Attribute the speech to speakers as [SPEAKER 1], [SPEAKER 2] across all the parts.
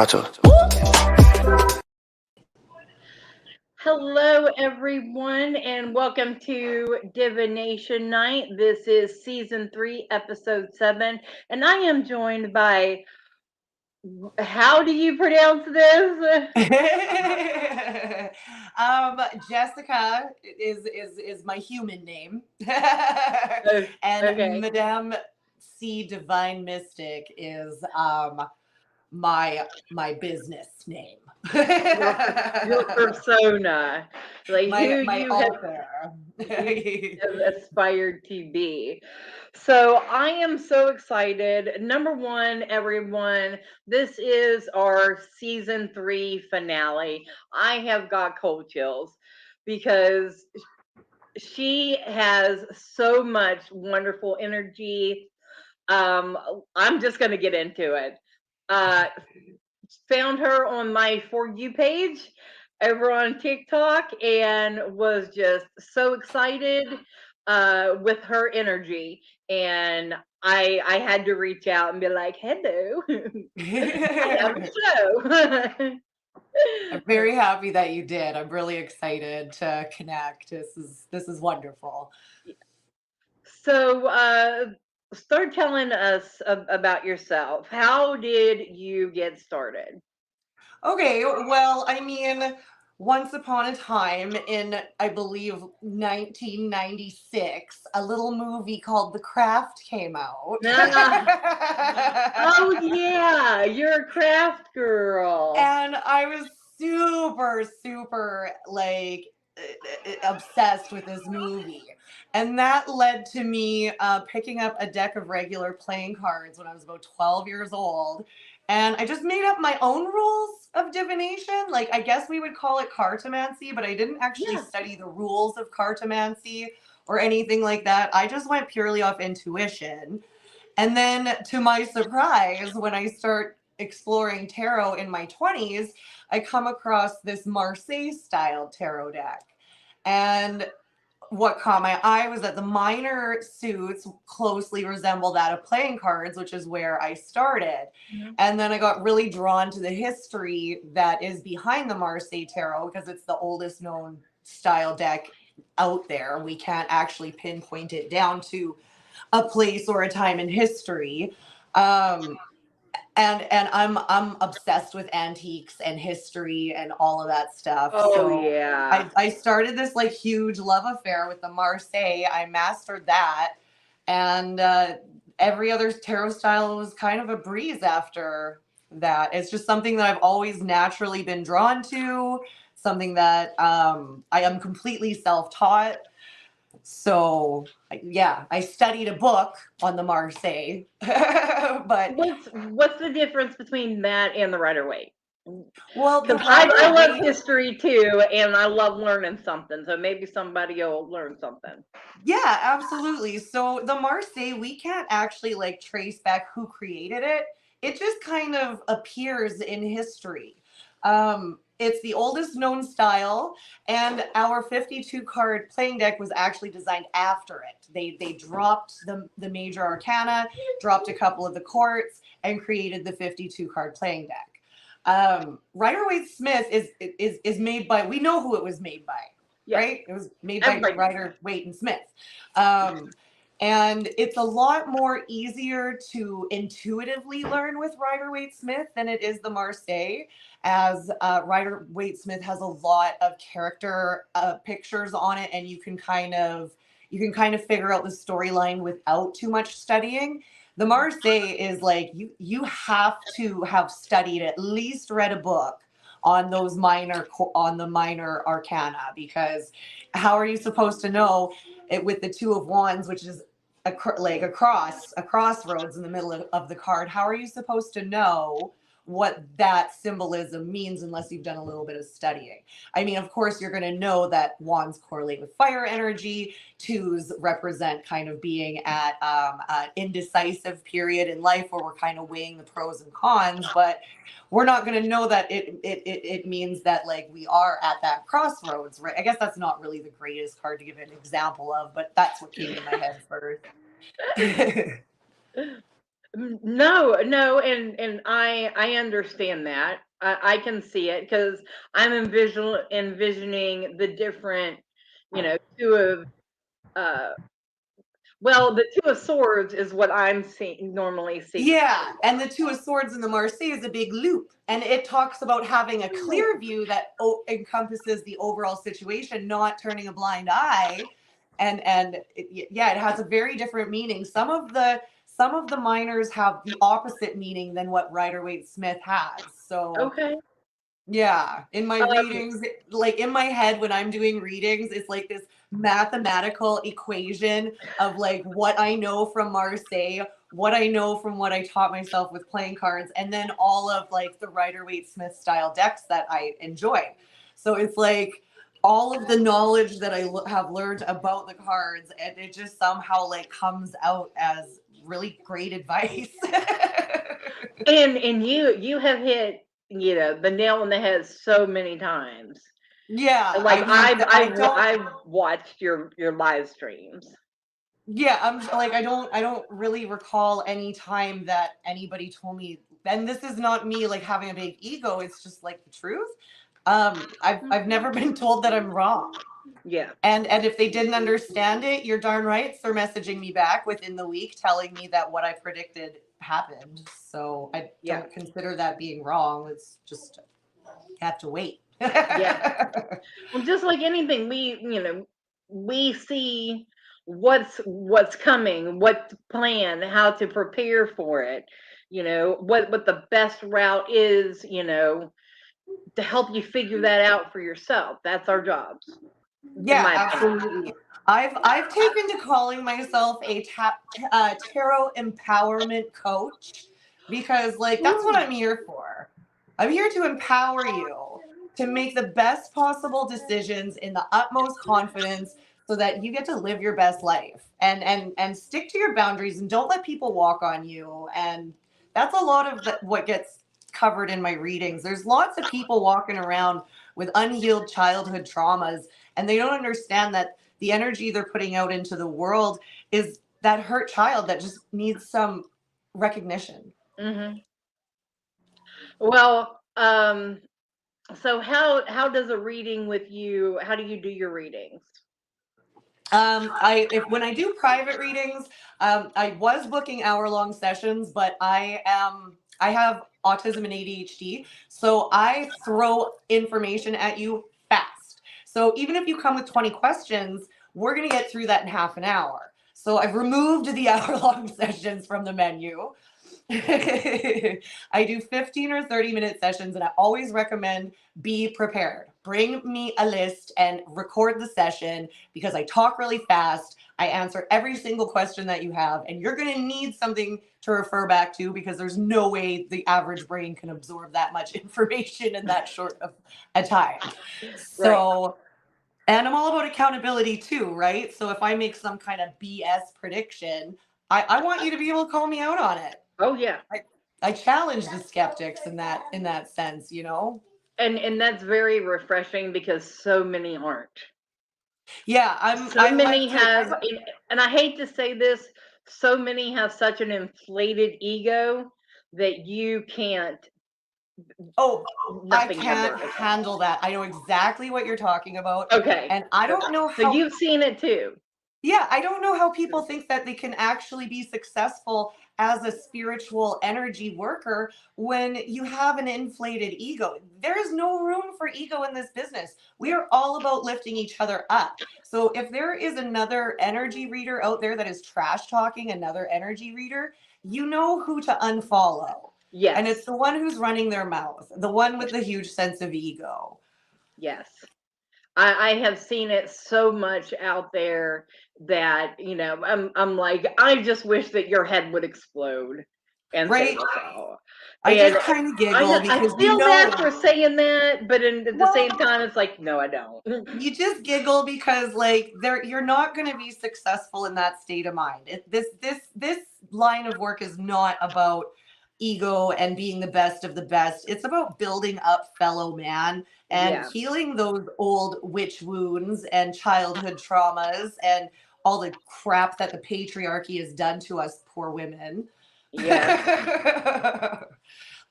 [SPEAKER 1] 4.
[SPEAKER 2] Hello, everyone, and welcome to Divination Night. This is Season 3, Episode 7, and I am joined by, how do you pronounce this?
[SPEAKER 3] Jessica is my human name, and
[SPEAKER 2] Okay.
[SPEAKER 3] Madame C Divine Mystic is my business name.
[SPEAKER 2] Your persona, like who
[SPEAKER 3] my
[SPEAKER 2] you
[SPEAKER 3] alter.
[SPEAKER 2] have aspired to be. So I am so excited. Number one, everyone, this is our season 3 finale. I have got cold chills because she has so much wonderful energy. I'm just going to get into it. Found her on my For You page over on TikTok and was just so excited with her energy. And I had to reach out and be like, hello, I have a show.
[SPEAKER 3] I'm very happy that you did. I'm really excited to connect. This is wonderful.
[SPEAKER 2] So, start telling us about yourself. How did you get started?
[SPEAKER 3] Okay, well, I mean, once upon a time in, I believe, 1996, a little movie called The Craft came out.
[SPEAKER 2] Oh yeah, you're a craft girl.
[SPEAKER 3] And I was super like obsessed with this movie. And that led to me picking up a deck of regular playing cards when I was about 12 years old. And I just made up my own rules of divination. Like, I guess we would call it cartomancy, but I didn't actually study the rules of cartomancy or anything like that. I just went purely off intuition. And then, to my surprise, when I start exploring tarot in my 20s, I come across this Marseille style tarot deck. And what caught my eye was that the minor suits closely resemble that of playing cards, which is where I started. Mm-hmm. And then I got really drawn to the history that is behind the Marseille tarot because it's the oldest known style deck out there. We can't actually pinpoint it down to a place or a time in history. And I'm obsessed with antiques and history and all of that stuff.
[SPEAKER 2] Oh, so yeah.
[SPEAKER 3] I started this like huge love affair with the Marseille. I mastered that. And every other tarot style was kind of a breeze after that. It's just something that I've always naturally been drawn to, something that I am completely self-taught. So yeah, I studied a book on the Marseille, but
[SPEAKER 2] what's the difference between that and the Rider-Waite?
[SPEAKER 3] Well,
[SPEAKER 2] because I love history too, and I love learning something. So maybe somebody will learn something.
[SPEAKER 3] Yeah, absolutely. So the Marseille, we can't actually like trace back who created it. It just kind of appears in history. It's the oldest known style, and our 52 card playing deck was actually designed after it. They dropped the major arcana, dropped a couple of the courts, and created the 52 card playing deck. Rider-Waite Smith is made by, we know who it was made by, right? It was made by Rider-Waite and Smith. And it's a lot more easier to intuitively learn with Rider-Waite Smith than it is the Marseille, as Rider-Waite Smith has a lot of character pictures on it, and you can kind of figure out the storyline without too much studying. The Marseille is like you have to have studied, at least read a book on those minor arcana, because how are you supposed to know it with the Two of Wands, which is a crossroads in the middle of the card? How are you supposed to know what that symbolism means unless you've done a little bit of studying? I mean, of course, you're going to know that wands correlate with fire energy. Twos represent kind of being at an indecisive period in life where we're kind of weighing the pros and cons, but we're not going to know that it means that like we are at that crossroads, right? I guess that's not really the greatest card to give an example of, but that's what came to my head first.
[SPEAKER 2] No, and I understand that. I can see it because I'm envisioning the different, two of uh well, the two of swords is what I'm seeing normally see.
[SPEAKER 3] Yeah, and the Two of Swords in the Marseille is a big loop, and it talks about having a clear view that encompasses the overall situation, not turning a blind eye. Yeah, it has a very different meaning. Some of the minors have the opposite meaning than what Rider-Waite-Smith has. So
[SPEAKER 2] Okay.
[SPEAKER 3] yeah, in my
[SPEAKER 2] Um,
[SPEAKER 3] readings, like in my head when I'm doing readings, it's like this mathematical equation of like what I know from Marseille, what I know from what I taught myself with playing cards, and then all of like the Rider-Waite-Smith style decks that I enjoy. So it's like all of the knowledge that I have learned about the cards, and it just somehow like comes out as really great advice.
[SPEAKER 2] and you have hit, the nail on the head so many times.
[SPEAKER 3] Yeah,
[SPEAKER 2] Like
[SPEAKER 3] I mean,
[SPEAKER 2] I've watched your live streams.
[SPEAKER 3] yeah, like I don't really recall any time that anybody told me, and this is not me like having a big ego, it's just like the truth. I've never been told that I'm wrong.
[SPEAKER 2] Yeah.
[SPEAKER 3] And if they didn't understand it, you're darn right they're messaging me back within the week telling me that what I predicted happened. So I
[SPEAKER 2] Yeah.
[SPEAKER 3] don't consider that being wrong. It's just you have to wait.
[SPEAKER 2] Yeah. Well, just like anything, we see what's coming, what to plan, how to prepare for it. What the best route is. To help you figure that out for yourself. That's our jobs, in
[SPEAKER 3] Yeah,
[SPEAKER 2] my opinion.
[SPEAKER 3] absolutely. I've taken to calling myself a tarot empowerment coach because like that's what I'm here for. I'm here to empower you to make the best possible decisions in the utmost confidence so that you get to live your best life and stick to your boundaries and don't let people walk on you. And that's a lot of what gets covered in my readings. There's lots of people walking around with unhealed childhood traumas, and they don't understand that the energy they're putting out into the world is that hurt child that just needs some recognition.
[SPEAKER 2] Hmm. Well, so how does a reading with you? How do you do your readings?
[SPEAKER 3] I if when I do private readings, I was booking hour-long sessions, but I have autism and ADHD, so I throw information at you fast. So even if you come with 20 questions, we're gonna get through that in half an hour. So I've removed the hour-long sessions from the menu. I do 15 or 30-minute sessions, and I always recommend be prepared. Bring me a list and record the session because I talk really fast. I answer every single question that you have, and you're going to need something to refer back to because there's no way the average brain can absorb that much information in that short of a time.
[SPEAKER 2] Right.
[SPEAKER 3] So, and I'm all about accountability too, right? So if I make some kind of BS prediction, I want you to be able to call me out on it.
[SPEAKER 2] Oh yeah.
[SPEAKER 3] I challenge the skeptics in that sense, you know.
[SPEAKER 2] And that's very refreshing because so many aren't.
[SPEAKER 3] Yeah,
[SPEAKER 2] So
[SPEAKER 3] I
[SPEAKER 2] many
[SPEAKER 3] like to.
[SPEAKER 2] have, and I hate to say this, so many have such an inflated ego that you can't,
[SPEAKER 3] Oh, I
[SPEAKER 2] nothing ever
[SPEAKER 3] can't
[SPEAKER 2] is.
[SPEAKER 3] handle that. I know exactly what you're talking about,
[SPEAKER 2] Okay.
[SPEAKER 3] and I don't know
[SPEAKER 2] So
[SPEAKER 3] how.
[SPEAKER 2] you've seen it too.
[SPEAKER 3] Yeah, I don't know how people think that they can actually be successful as a spiritual energy worker when you have an inflated ego. There is no room for ego in this business. We are all about lifting each other up. So if there is another energy reader out there that is trash talking another energy reader, you know who to unfollow. And it's
[SPEAKER 2] Yes.
[SPEAKER 3] the one who's running their mouth, the one with the huge sense of ego.
[SPEAKER 2] Yes. I have seen it so much out there that, I'm like, I just wish that your head would explode and say
[SPEAKER 3] Right?
[SPEAKER 2] so.
[SPEAKER 3] I
[SPEAKER 2] And
[SPEAKER 3] just kind of
[SPEAKER 2] I
[SPEAKER 3] giggle
[SPEAKER 2] know I
[SPEAKER 3] because
[SPEAKER 2] feel bad for saying that, but at the
[SPEAKER 3] well,
[SPEAKER 2] same time, it's like, no, I don't.
[SPEAKER 3] you just giggle because like you're not going to be successful in that state of mind. This line of work is not about ego and being the best of the best. It's about building up fellow man and
[SPEAKER 2] Yeah.
[SPEAKER 3] healing those old witch wounds and childhood traumas and all the crap that the patriarchy has done to us poor women.
[SPEAKER 2] Yes.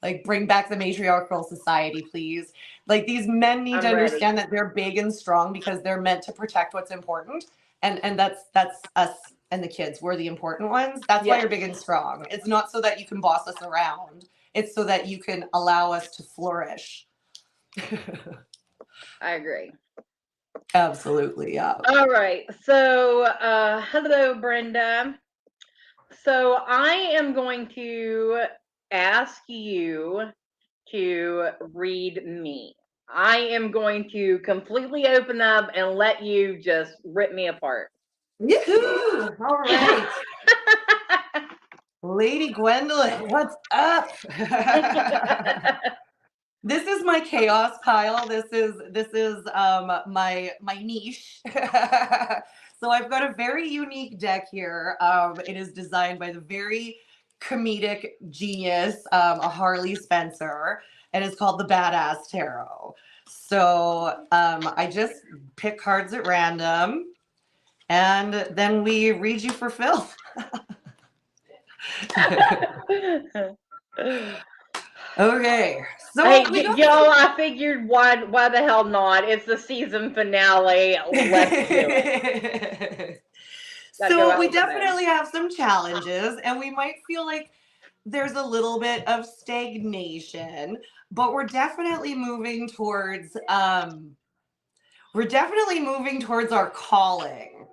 [SPEAKER 3] Like, bring back the matriarchal society, please. Like, these men need to
[SPEAKER 2] I'm ready.
[SPEAKER 3] understand that they're big and strong because they're meant to protect what's important. And that's us and the kids. We're the important ones. That's why
[SPEAKER 2] Yes.
[SPEAKER 3] you're big and strong. It's not so that you can boss us around. It's so that you can allow us to flourish.
[SPEAKER 2] I agree.
[SPEAKER 3] Absolutely, yeah.
[SPEAKER 2] All right. So, hello, Brenda. So, I am going to ask you to read me. I am going to completely open up and let you just rip me apart.
[SPEAKER 3] Yoo-hoo! All right. Lady Gwendolyn, what's up? This is my chaos pile. This is my niche. So I've got a very unique deck here. It is designed by the very comedic genius, a Harley Spencer, and it's called the Badass Tarot. So I just pick cards at random, and then we read you for filth. Okay, so
[SPEAKER 2] Hey,
[SPEAKER 3] we got
[SPEAKER 2] y'all, I figured why the hell not? It's the season finale. Let's do it. Gotta go
[SPEAKER 3] So
[SPEAKER 2] out
[SPEAKER 3] we
[SPEAKER 2] with a bang.
[SPEAKER 3] definitely have some challenges, and we might feel like there's a little bit of stagnation, but we're definitely moving towards our calling.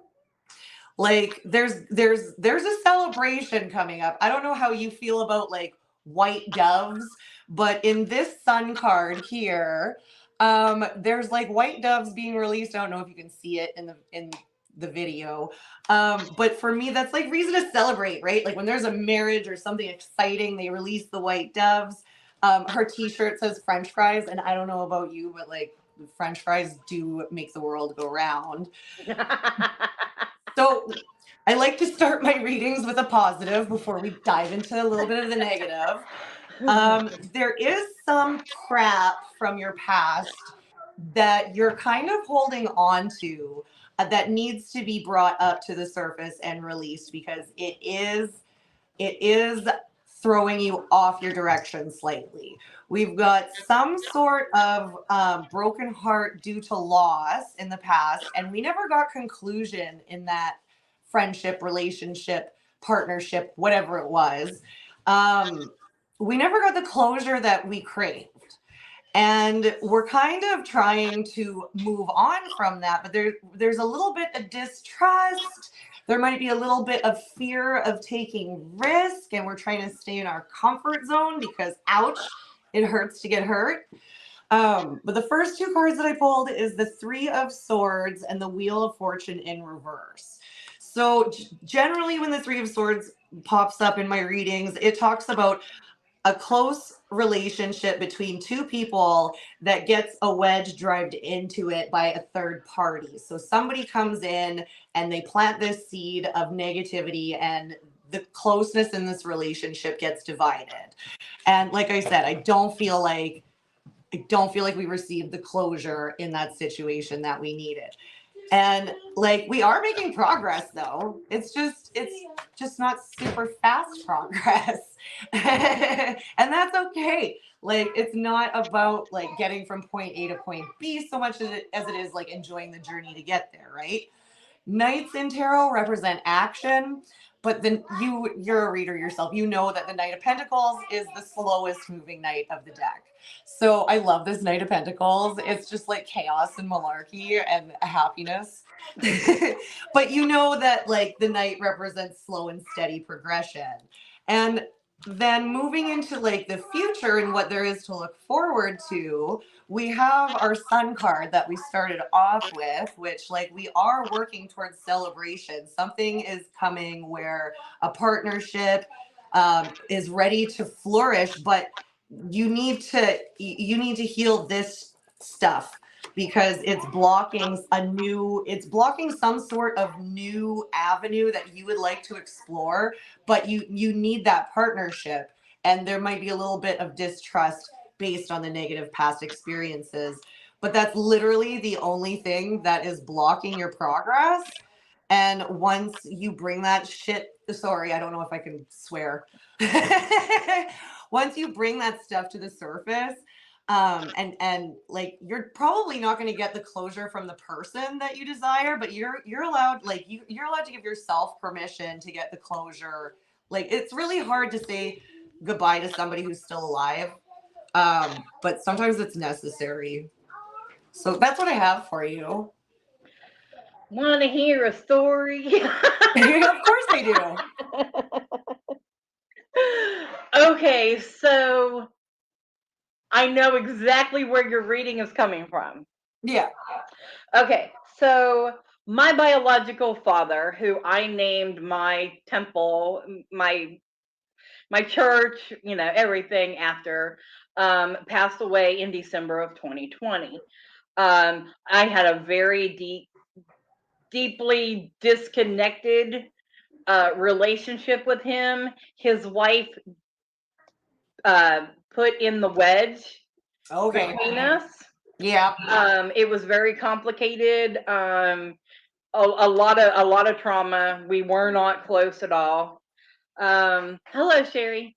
[SPEAKER 3] Like there's a celebration coming up. I don't know how you feel about like white doves, but in this sun card here, there's like white doves being released. I don't know if you can see it in the video. But for me, that's like reason to celebrate, right? Like when there's a marriage or something exciting, they release the white doves. Her t-shirt says French fries, and I don't know about you, but like French fries do make the world go round. So I like to start my readings with a positive before we dive into a little bit of the negative. There is some crap from your past that you're kind of holding on to, that needs to be brought up to the surface and released, because it is throwing you off your direction slightly. We've got some sort of broken heart due to loss in the past, and we never got conclusion in that friendship, relationship, partnership, whatever it was. We never got the closure that we craved. And we're kind of trying to move on from that, but there's a little bit of distrust. There might be a little bit of fear of taking risk, and we're trying to stay in our comfort zone because, ouch, it hurts to get hurt. But the first two cards that I pulled is the Three of Swords and the Wheel of Fortune in reverse. So generally when the Three of Swords pops up in my readings, it talks about a close relationship between two people that gets a wedge driven into it by a third party. So somebody comes in and they plant this seed of negativity, and the closeness in this relationship gets divided. And like I said, I don't feel like we received the closure in that situation that we needed. And like we are making progress though. It's just not super fast progress. And that's okay. Like it's not about like getting from point A to point B so much as it is like enjoying the journey to get there, right? Knights in tarot represent action, but then you're a reader yourself. You know that the Knight of Pentacles is the slowest moving knight of the deck. So I love this Knight of Pentacles. It's just like chaos and malarkey and happiness. But you know that like the Knight represents slow and steady progression. And then moving into like the future and what there is to look forward to, we have our Sun card that we started off with, which like we are working towards celebration. Something is coming where a partnership is ready to flourish, but you need to heal this stuff because it's blocking some sort of new avenue that you would like to explore, but you need that partnership, and there might be a little bit of distrust based on the negative past experiences, but that's literally the only thing that is blocking your progress. And once you bring that shit, sorry, I don't know if I can swear. Once you bring that stuff to the surface, and like you're probably not going to get the closure from the person that you desire, but you're allowed, like you're allowed to give yourself permission to get the closure. Like it's really hard to say goodbye to somebody who's still alive, but sometimes it's necessary. So that's what I have for you.
[SPEAKER 2] Want to hear a story?
[SPEAKER 3] Of course I do.
[SPEAKER 2] Okay, so I know exactly where your reading is coming from.
[SPEAKER 3] Yeah.
[SPEAKER 2] Okay, so my biological father, who I named my temple, my church, everything after, passed away in December of 2020. I had a very deeply disconnected relationship with him. His wife put in the wedge between us.
[SPEAKER 3] Yeah.
[SPEAKER 2] It was very complicated. A lot of trauma. We were not close at all. Hello, Sherry.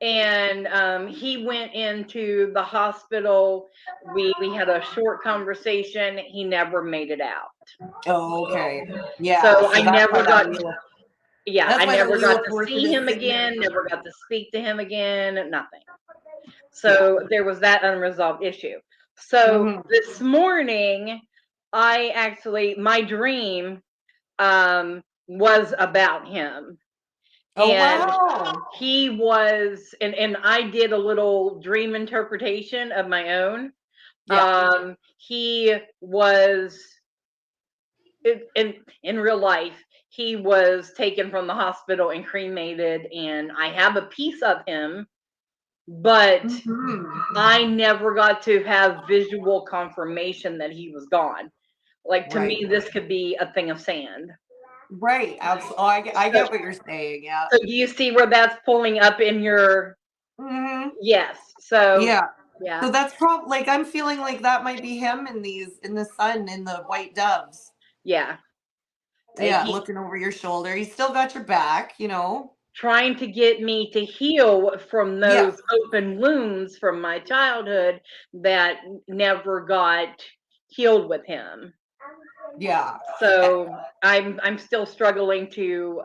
[SPEAKER 2] And he went into the hospital. We had a short conversation. He never made it out.
[SPEAKER 3] Okay. Yeah.
[SPEAKER 2] So I never got. Yeah,
[SPEAKER 3] That's
[SPEAKER 2] I
[SPEAKER 3] why the
[SPEAKER 2] never
[SPEAKER 3] Wheel
[SPEAKER 2] got
[SPEAKER 3] of
[SPEAKER 2] to
[SPEAKER 3] Fortune
[SPEAKER 2] see
[SPEAKER 3] is
[SPEAKER 2] him
[SPEAKER 3] sitting
[SPEAKER 2] again.
[SPEAKER 3] there.
[SPEAKER 2] Never got to speak to him again. Nothing. So there was that unresolved issue. So this morning, my dream was about him.
[SPEAKER 3] Oh,
[SPEAKER 2] And
[SPEAKER 3] wow.
[SPEAKER 2] he was, and I did a little dream interpretation of my own.
[SPEAKER 3] Yeah.
[SPEAKER 2] He was in real life, he was taken from the hospital and cremated, and I have a piece of him, but I never got to have visual confirmation that he was gone. Like, to me, this could be a thing of sand.
[SPEAKER 3] Right. Absolutely. Oh, I get what you're saying. Yeah.
[SPEAKER 2] So do you see where that's pulling up in your? Yes. So
[SPEAKER 3] yeah.
[SPEAKER 2] Yeah.
[SPEAKER 3] So that's probably, like, I'm feeling like that might be him in the sun, in the white doves.
[SPEAKER 2] Yeah.
[SPEAKER 3] Yeah, looking over your shoulder. He's still got your back,
[SPEAKER 2] Trying to get me to heal from those open wounds from my childhood that never got healed with him.
[SPEAKER 3] Yeah.
[SPEAKER 2] So I'm still struggling to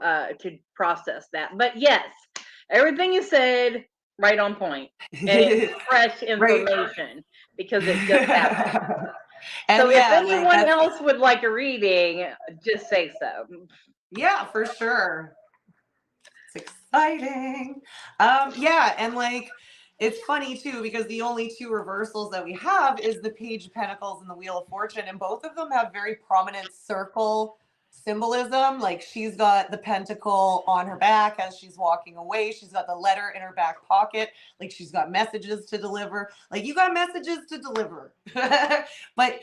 [SPEAKER 2] process that. But yes, everything you said, right on point. And it's fresh information because it just happened. So if anyone else would like a reading, just say so.
[SPEAKER 3] Yeah, for sure. It's exciting. Yeah, and like it's funny too because the only two reversals that we have is the Page of Pentacles and the Wheel of Fortune, and both of them have very prominent circle symbolism. Like she's got the pentacle on her back as she's walking away. She's got the letter in her back pocket. Like she's got messages to deliver. Like you got messages to deliver. But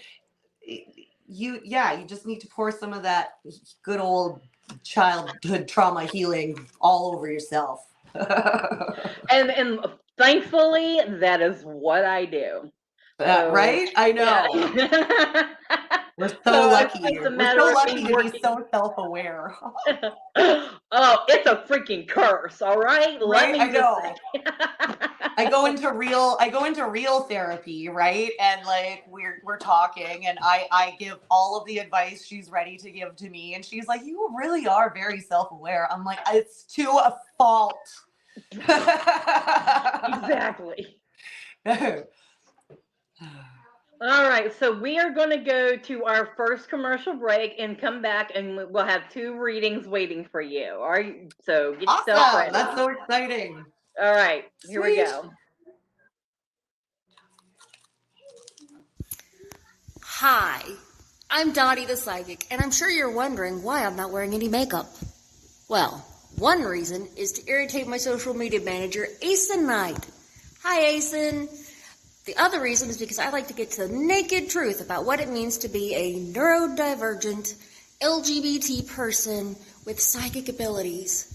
[SPEAKER 3] you just need to pour some of that good old childhood trauma healing all over yourself.
[SPEAKER 2] and thankfully that is what I do.
[SPEAKER 3] Right? I know.
[SPEAKER 2] Yeah.
[SPEAKER 3] We're so lucky. We're so lucky to be so self-aware.
[SPEAKER 2] Oh, it's a freaking curse, all right?
[SPEAKER 3] Right?
[SPEAKER 2] Let me
[SPEAKER 3] I know.
[SPEAKER 2] say.
[SPEAKER 3] I go into real therapy, right? And like we're talking and I give all of the advice she's ready to give to me, and she's like, "You really are very self-aware." I'm like, "It's to a fault."
[SPEAKER 2] Exactly. All right, so we are going to go to our first commercial break and come back, and we'll have 2 readings waiting for you. All right, so get yourself ready.
[SPEAKER 3] That's so exciting.
[SPEAKER 2] All right, here we go.
[SPEAKER 1] Hi, I'm Dottie the Psychic, and I'm sure you're wondering why I'm not wearing any makeup. Well, one reason is to irritate my social media manager, Asen Knight. Hi, Asen. The other reason is because I like to get to the naked truth about what it means to be a neurodivergent LGBT person with psychic abilities.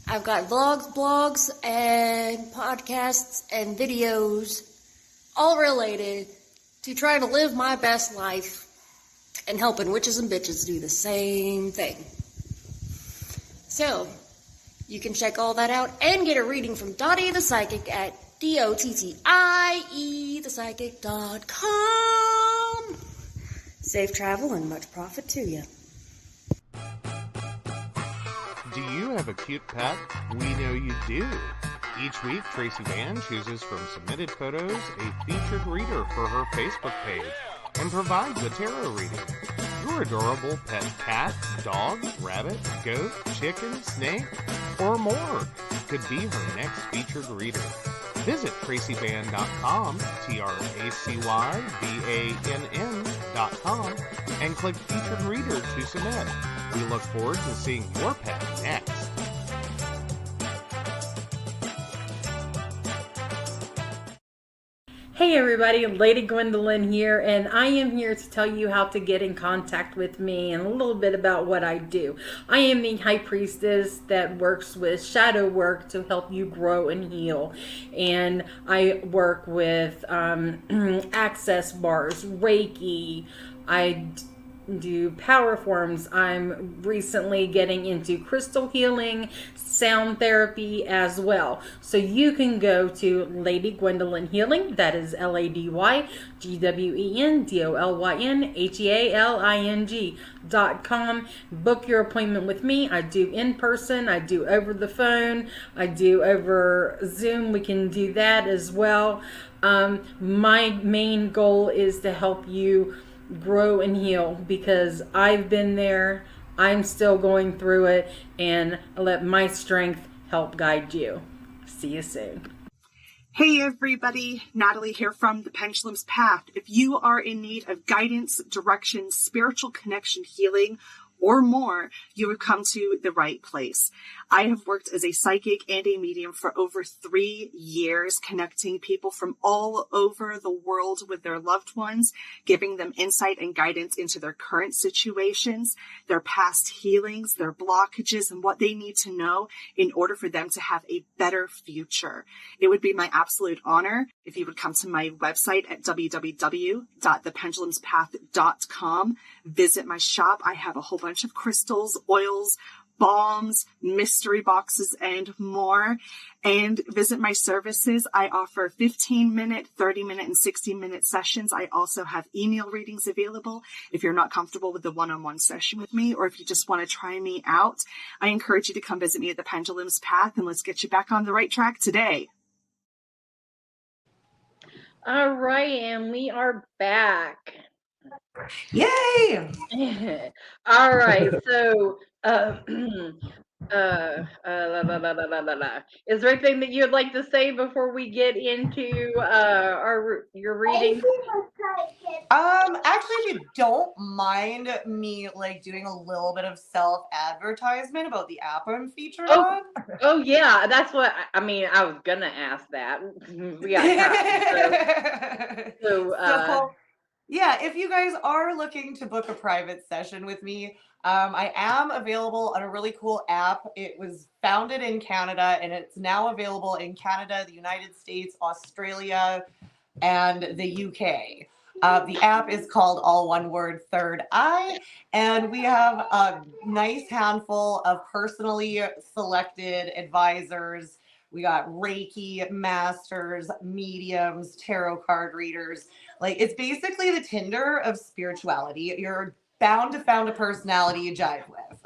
[SPEAKER 1] I've got vlogs, blogs, and podcasts and videos all related to try to live my best life. and helping witches and bitches do the same thing. So, you can check all that out and get a reading from Dottie the Psychic at dottieThepsychic.com. Safe travel and much profit to you.
[SPEAKER 4] Do you have a cute pet? We know you do. Each week, Tracy Van chooses from submitted photos a featured reader for her Facebook page and provides a tarot reading. Your adorable pet cat, dog, rabbit, goat, chicken, snake, or more could be her next featured reader. Visit TracyVan.com, TracyVann.com, and click Featured Reader to submit. We look forward to seeing your pet next.
[SPEAKER 5] Hey everybody, Lady Gwendolyn here, and I am here to tell you how to get in contact with me and a little bit about what I do. I am the High Priestess that works with shadow work to help you grow and heal. And I work with access bars, Reiki, I do power forms. I'm recently getting into crystal healing, sound therapy as well. So you can go to Lady Gwendolyn Healing, that is LadyGwendolynHealing.com. Book your appointment with me. I do in person, I do over the phone, I do over Zoom. We can do that as well. My main goal is to help you grow and heal, because I've been there, I'm still going through it, and I let my strength help guide you. See you soon.
[SPEAKER 6] Hey everybody, Natalie here from The Pendulum's Path. If you are in need of guidance, direction, spiritual connection, healing, or more, you have come to the right place. I have worked as a psychic and a medium for over 3 years, connecting people from all over the world with their loved ones, giving them insight and guidance into their current situations, their past healings, their blockages, and what they need to know in order for them to have a better future. It would be my absolute honor if you would come to my website at www.thependulumspath.com. Visit my shop. I have a whole bunch of crystals, oils, balms, mystery boxes, and more. And visit my services. I offer 15-minute, 30-minute, and 60-minute sessions. I also have email readings available if you're not comfortable with the one-on-one session with me, or if you just want to try me out. I encourage you to come visit me at the Pendulum's Path, and let's get you back on the right track today.
[SPEAKER 2] All right, and we are back.
[SPEAKER 3] Yay!
[SPEAKER 2] All right, so is there anything that you'd like to say before we get into your reading?
[SPEAKER 3] Actually, if you don't mind me doing a little bit of self-advertisement about the app I'm featured on.
[SPEAKER 2] Oh yeah, that's what I mean. I was gonna ask that. We got time. So
[SPEAKER 3] yeah, if you guys are looking to book a private session with me, I am available on a really cool app. It was founded in Canada, and it's now available in Canada, the United States, Australia, and the UK. The app is called, all one word, Third Eye, and we have a nice handful of personally selected advisors. We got Reiki masters, mediums, tarot card readers. It's basically the Tinder of spirituality. You're bound to find a personality you jive with.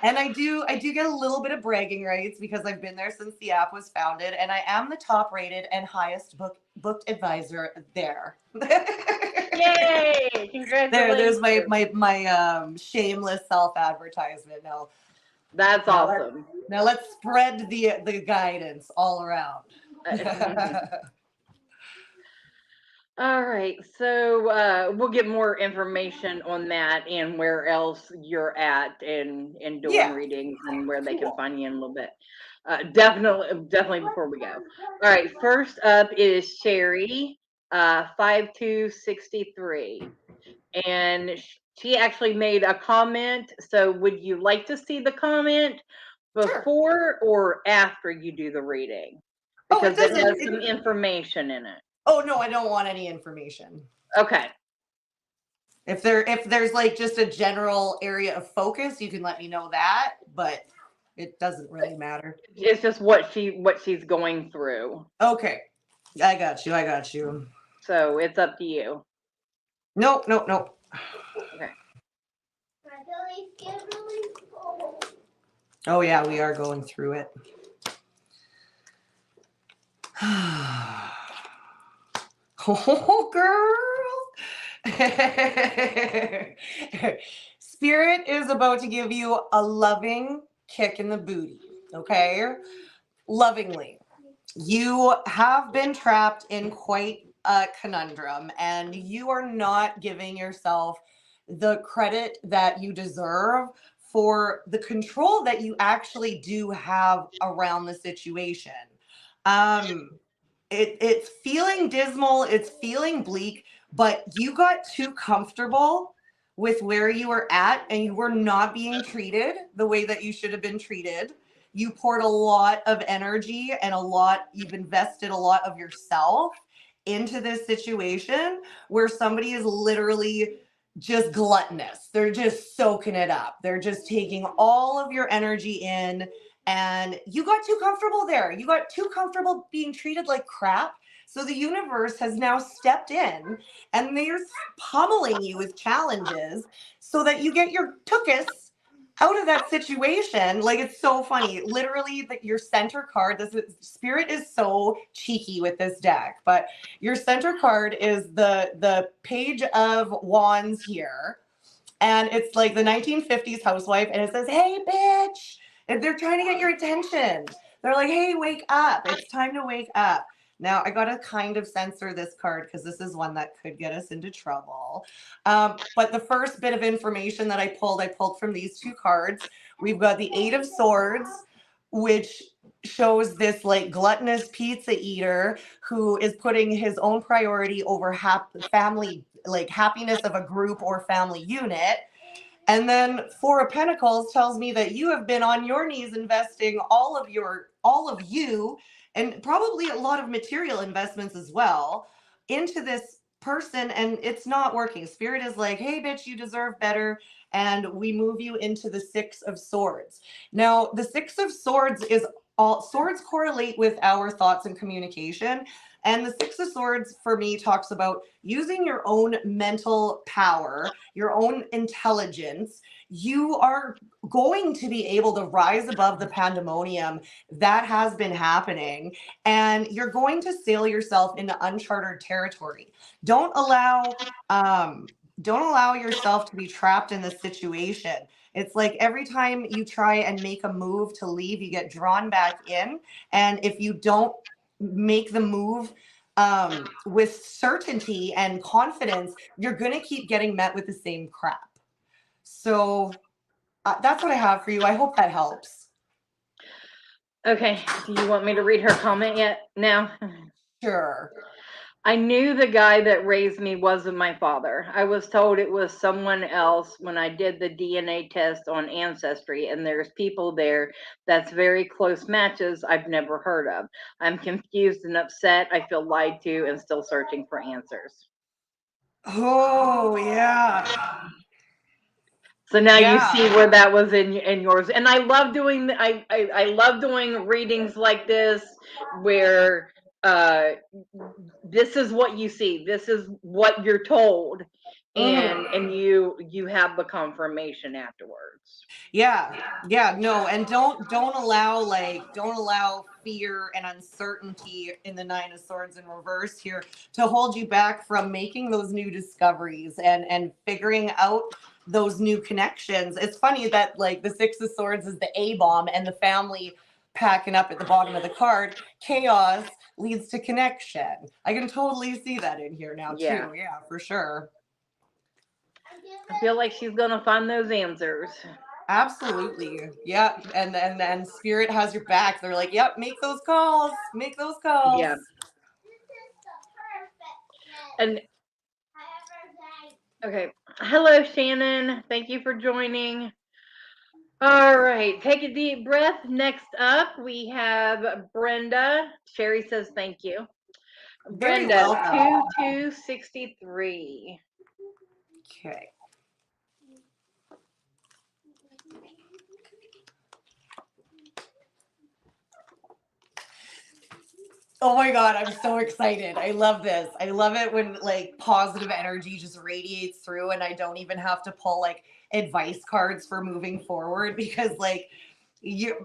[SPEAKER 3] And I do get a little bit of bragging rights because I've been there since the app was founded, and I am the top rated and highest booked advisor there.
[SPEAKER 2] Yay! Congratulations.
[SPEAKER 3] There's my shameless self-advertisement.
[SPEAKER 2] That's awesome.
[SPEAKER 3] Now let's spread the guidance all around.
[SPEAKER 2] All right, so we'll get more information on that and where else you're at and doing readings and where they can find you in a little bit. Definitely before we go. All right, first up is Sherry, 5263, and she actually made a comment. So would you like to see the comment before or after you do the reading? Because it has some information in it.
[SPEAKER 3] Oh, no, I don't want any information.
[SPEAKER 2] Okay.
[SPEAKER 3] If there's like just a general area of focus, you can let me know that, but it doesn't really matter.
[SPEAKER 2] It's just what she's going through.
[SPEAKER 3] Okay. I got you.
[SPEAKER 2] So it's up to you.
[SPEAKER 3] Nope.
[SPEAKER 2] Okay.
[SPEAKER 3] Oh yeah, we are going through it. Oh, girl. Spirit is about to give you a loving kick in the booty, okay? Lovingly. You have been trapped in quite a conundrum, and you are not giving yourself the credit that you deserve for the control that you actually do have around the situation. It's feeling dismal, it's feeling bleak, but you got too comfortable with where you were at, and you were not being treated the way that you should have been treated. You poured a lot of energy and you've invested a lot of yourself into this situation where somebody is literally just gluttonous. They're just soaking it up. They're just taking all of your energy in, and you got too comfortable there. You got too comfortable being treated like crap. So the universe has now stepped in, and they're pummeling you with challenges so that you get your tuchus out of that situation. Like, it's so funny. Literally, your center card, Spirit is so cheeky with this deck, but your center card is the Page of Wands here. And it's like the 1950s housewife, and it says, "Hey, bitch." And they're trying to get your attention. They're like, "Hey, wake up. It's time to wake up." Now, I got to kind of censor this card because this is one that could get us into trouble. But the first bit of information that I pulled from these two cards. We've got the Eight of Swords, which shows this like gluttonous pizza eater who is putting his own priority over family, like happiness of a group or family unit. And then Four of Pentacles tells me that you have been on your knees investing all of you, and probably a lot of material investments as well, into this person, and it's not working. Spirit is like, "Hey, bitch, you deserve better." And we move you into the Six of Swords. Now, the Six of Swords is all swords correlate with our thoughts and communication. And the Six of Swords for me talks about using your own mental power, your own intelligence. You are going to be able to rise above the pandemonium that has been happening, and you're going to sail yourself into uncharted territory. Don't allow yourself to be trapped in this situation. It's like every time you try and make a move to leave, you get drawn back in. And if you don't make the move with certainty and confidence, you're going to keep getting met with the same crap. So that's what I have for you. I hope that helps.
[SPEAKER 2] Okay. Do you want me to read her comment yet? Now?
[SPEAKER 3] Sure.
[SPEAKER 2] I knew the guy that raised me wasn't my father. I was told it was someone else when I did the DNA test on Ancestry, and there's people there that's very close matches I've never heard of. I'm confused and upset. I feel lied to and still searching for answers.
[SPEAKER 3] Oh, yeah.
[SPEAKER 2] So now you see where that was in yours. And I love doing I love doing readings like this where this is what you see, this is what you're told, and you have the confirmation afterwards.
[SPEAKER 3] No, and don't allow fear and uncertainty in the Nine of Swords in reverse here to hold you back from making those new discoveries and figuring out those new connections. It's funny that like the Six of Swords is the A-bomb and the family packing up at the bottom of the card. Chaos leads to connection. I can totally see that in here now too. Yeah, for sure.
[SPEAKER 2] I feel like she's gonna find those answers.
[SPEAKER 3] Absolutely. Yep. And Spirit has your back. They're like, "Yep, make those calls. Make those calls."
[SPEAKER 2] Yeah. And okay. Hello, Shannon. Thank you for joining. All right, take a deep breath. Next up, we have Brenda. Sherry says thank you.
[SPEAKER 3] Very
[SPEAKER 2] Brenda,
[SPEAKER 3] welcome.
[SPEAKER 2] 2263.
[SPEAKER 3] Okay. Oh my God, I'm so excited. I love this. I love it when like positive energy just radiates through and I don't even have to pull like advice cards for moving forward because like you're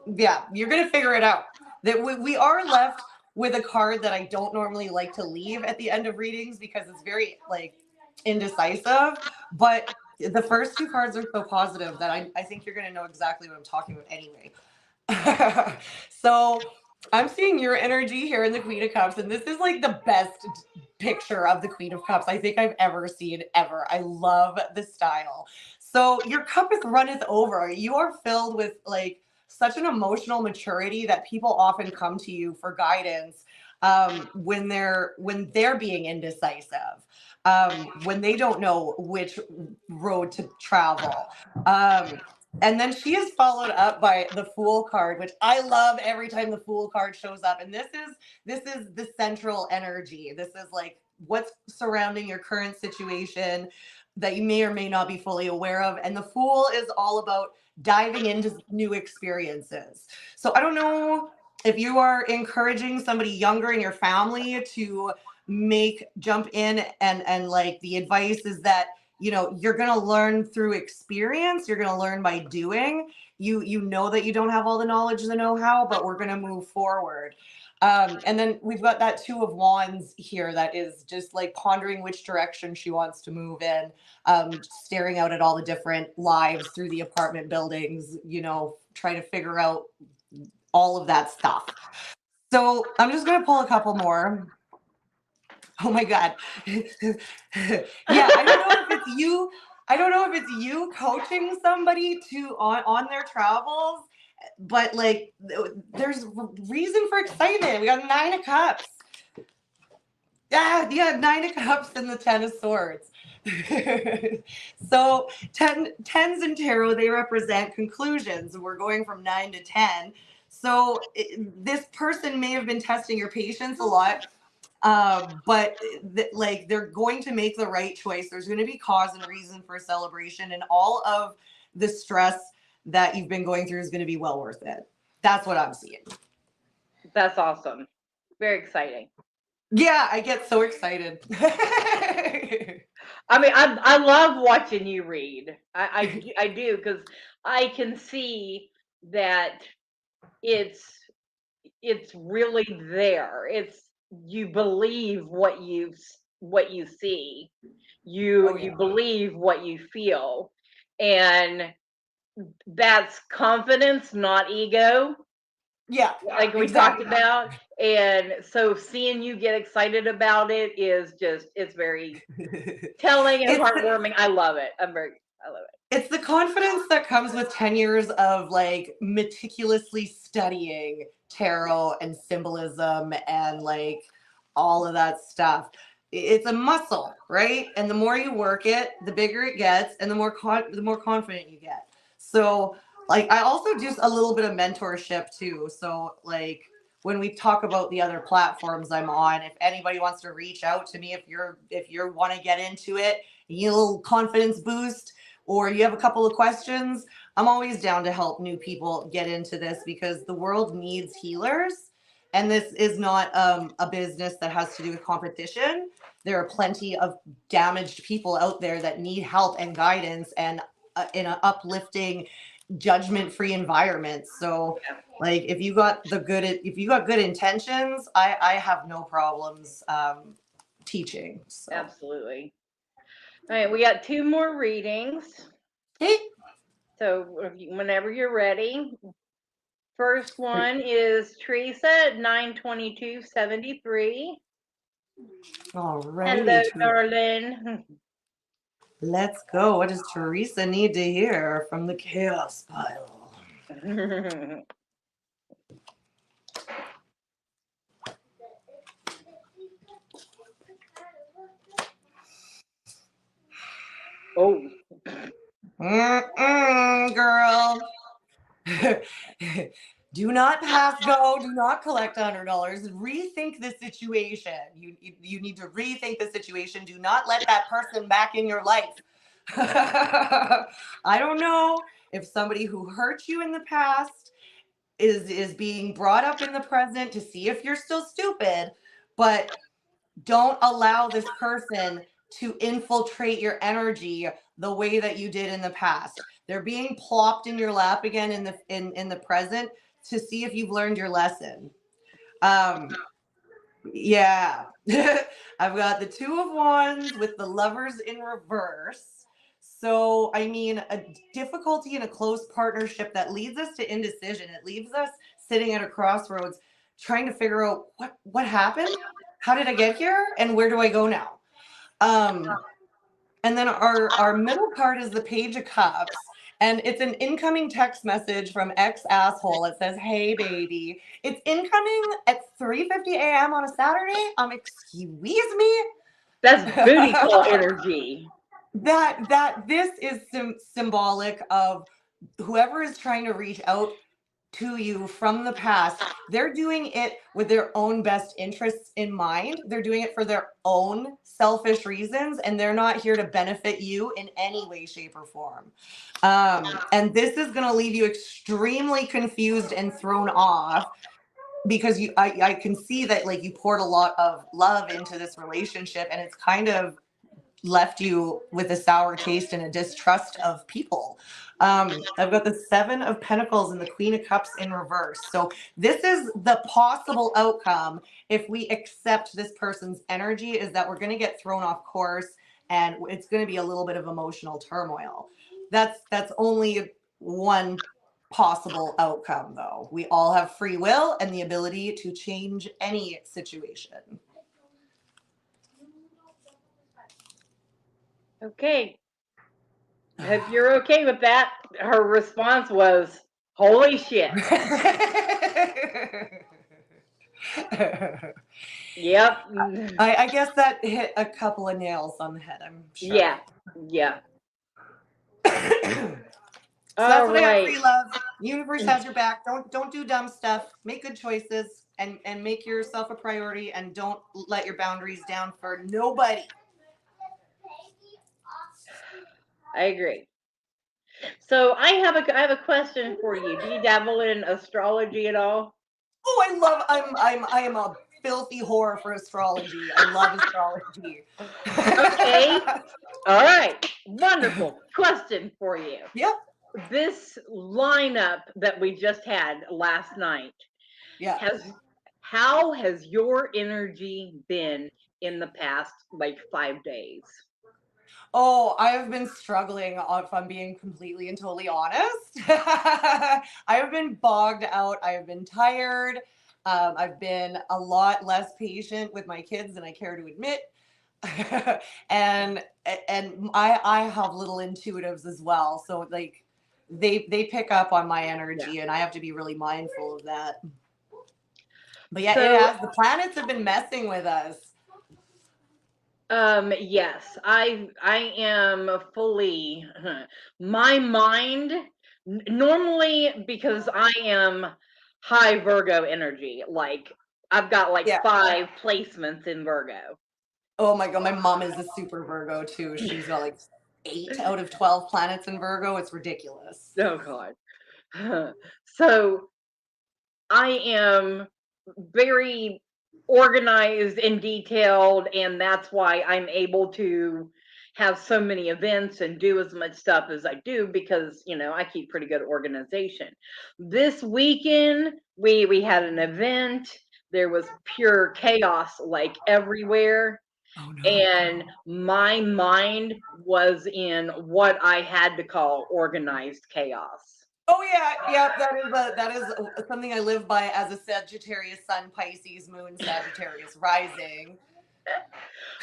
[SPEAKER 3] going to figure it out. That we are left with a card that I don't normally like to leave at the end of readings because it's very like indecisive, but the first two cards are so positive that I think you're going to know exactly what I'm talking about anyway. So I'm seeing your energy here in the Queen of Cups, and this is like the best picture of the Queen of Cups I think I've ever seen ever. I love the style. So your cup is runneth over. You are filled with like such an emotional maturity that people often come to you for guidance when they're being indecisive, when they don't know which road to travel. And then she is followed up by the Fool card, which I love every time the Fool card shows up. And this is the central energy. This is like what's surrounding your current situation that you may or may not be fully aware of. And the Fool is all about diving into new experiences. So I don't know if you are encouraging somebody younger in your family to jump in, and like the advice is that you're going to learn through experience. You're going to learn by doing. You know that you don't have all the knowledge, the know-how, but we're going to move forward. And then we've got that Two of Wands here that is just like pondering which direction she wants to move in, staring out at all the different lives through the apartment buildings, trying to figure out all of that stuff. So I'm just going to pull a couple more. Oh my God. Yeah, I don't know if it's you. I don't know if it's you coaching somebody on their travels, but like there's reason for excitement. We got 9 of Cups. Yeah, 9 of Cups and the 10 of Swords. So tens in tarot, they represent conclusions. We're going from 9 to 10. So this person may have been testing your patience a lot. But like they're going to make the right choice. There's going to be cause and reason for celebration, and all of the stress that you've been going through is going to be well worth it. That's what I'm seeing.
[SPEAKER 2] That's awesome. Very exciting.
[SPEAKER 3] Yeah, I get so excited.
[SPEAKER 2] I mean, I love watching you read. I do, because I can see that it's really there. You believe what you see. You believe what you feel, and that's confidence, not ego.
[SPEAKER 3] Yeah,
[SPEAKER 2] like we
[SPEAKER 3] exactly.
[SPEAKER 2] talked about. And so seeing you get excited about it is it's very telling and heartwarming. I love it. I love it.
[SPEAKER 3] It's the confidence that comes with 10 years of like meticulously studying tarot and symbolism and like all of that stuff. It's a muscle, right? And the more you work it, the bigger it gets, and the more confident you get. So like I also do a little bit of mentorship too. So like when we talk about the other platforms I'm on, if anybody wants to reach out to me, if you want to get into it, you need a little confidence boost, or you have a couple of questions, I'm always down to help new people get into this because the world needs healers. And this is not a business that has to do with competition. There are plenty of damaged people out there that need help and guidance, and in an uplifting, judgment-free environment. So like if you got good intentions, I have no problems teaching. So.
[SPEAKER 2] Absolutely. All right, we got 2 more readings.
[SPEAKER 3] Okay.
[SPEAKER 2] So whenever you're ready. First one is Teresa at 9/22/73.
[SPEAKER 3] All right.
[SPEAKER 2] Hello, darling.
[SPEAKER 3] Let's go. What does Teresa need to hear from the chaos pile?
[SPEAKER 2] Oh.
[SPEAKER 3] Girl. Do not pass go. Do not collect $100. Rethink the situation. You need to rethink the situation. Do not let that person back in your life. I don't know if somebody who hurt you in the past is being brought up in the present to see if you're still stupid, but don't allow this person to infiltrate your energy the way that you did in the past. They're being plopped in your lap again in the present to see if you've learned your lesson. Yeah. I've got the Two of Wands with the Lovers in reverse. So, I mean, a difficulty in a close partnership that leads us to indecision. It leaves us sitting at a crossroads trying to figure out what happened? How did I get here? And where do I go now? And then our middle card is the Page of Cups. And it's an incoming text message from ex-asshole. It says, hey, baby. It's incoming at 3:50 a.m. on a Saturday. Excuse me?
[SPEAKER 2] That's booty call energy.
[SPEAKER 3] That this is symbolic of whoever is trying to reach out to you from the past. They're doing it with their own best interests in mind. They're doing it for their own selfish reasons, and they're not here to benefit you in any way, shape, or form. And this is going to leave you extremely confused and thrown off because I can see that like you poured a lot of love into this relationship, and it's kind of left you with a sour taste and a distrust of people. I've got the Seven of Pentacles and the Queen of Cups in reverse. So this is the possible outcome if we accept this person's energy, is that we're going to get thrown off course and it's going to be a little bit of emotional turmoil. That's only one possible outcome, though. We all have free will and the ability to change any situation.
[SPEAKER 2] Okay. If you're okay with that, her response was, holy shit. Yep.
[SPEAKER 3] I guess that hit a couple of nails on the head, I'm sure.
[SPEAKER 2] Yeah.
[SPEAKER 3] So that's what I got for you, love. Universe has your back. Don't do dumb stuff. Make good choices and make yourself a priority, and don't let your boundaries down for nobody.
[SPEAKER 2] I agree. So I have a question for you. Do you dabble in astrology at all?
[SPEAKER 3] Oh, I am a filthy whore for astrology. I love astrology.
[SPEAKER 2] Okay. All right. Wonderful. Question for you.
[SPEAKER 3] Yep.
[SPEAKER 2] This lineup that we just had last night.
[SPEAKER 3] Yeah.
[SPEAKER 2] How has your energy been in the past like 5 days?
[SPEAKER 3] Oh, I have been struggling, if I'm being completely and totally honest. I have been bogged out. I have been tired. I've been a lot less patient with my kids than I care to admit. and I have little intuitives as well. So like they pick up on my energy, and I have to be really mindful of that. But yeah, it has. The planets have been messing with us.
[SPEAKER 2] Yes, I am fully, my mind, normally, because I am high Virgo energy, like I've got like 5 placements in Virgo.
[SPEAKER 3] Oh my God, my mom is a super Virgo too. She's got like 8 out of 12 planets in Virgo. It's ridiculous.
[SPEAKER 2] Oh God. So I am very organized and detailed, and that's why I'm able to have so many events and do as much stuff as I do, because I keep pretty good organization. This weekend we had an event. There was pure chaos like everywhere. Oh, no. And my mind was in what I had to call organized chaos.
[SPEAKER 3] Oh yeah, that is something I live by as a Sagittarius Sun, Pisces Moon, Sagittarius rising.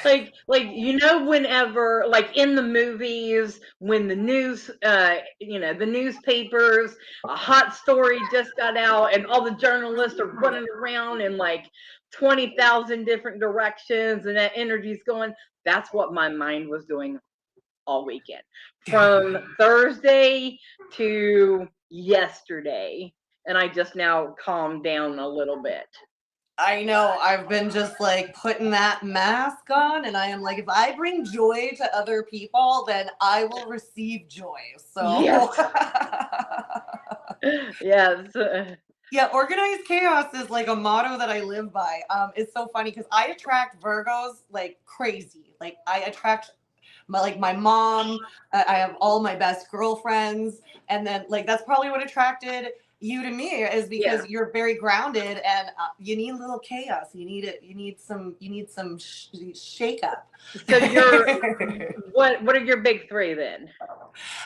[SPEAKER 2] Like whenever, like in the movies, when the news, the newspapers, a hot story just got out, and all the journalists are running around in like 20,000 different directions, and that energy's going. That's what my mind was doing all weekend, from Thursday to yesterday. and I just now calmed down a little bit.
[SPEAKER 3] I know. I've been just like putting that mask on, and I am like, if I bring joy to other people, then I will receive joy. So,
[SPEAKER 2] Yes. Yes.
[SPEAKER 3] Yeah, organized chaos is like a motto that I live by. It's so funny because I attract Virgos like crazy. Like I attract my mom. I have all my best girlfriends, and then like that's probably what attracted you to me is because you're very grounded and you need a little chaos. You need it. You need some shake up.
[SPEAKER 2] So you're what are your big three then?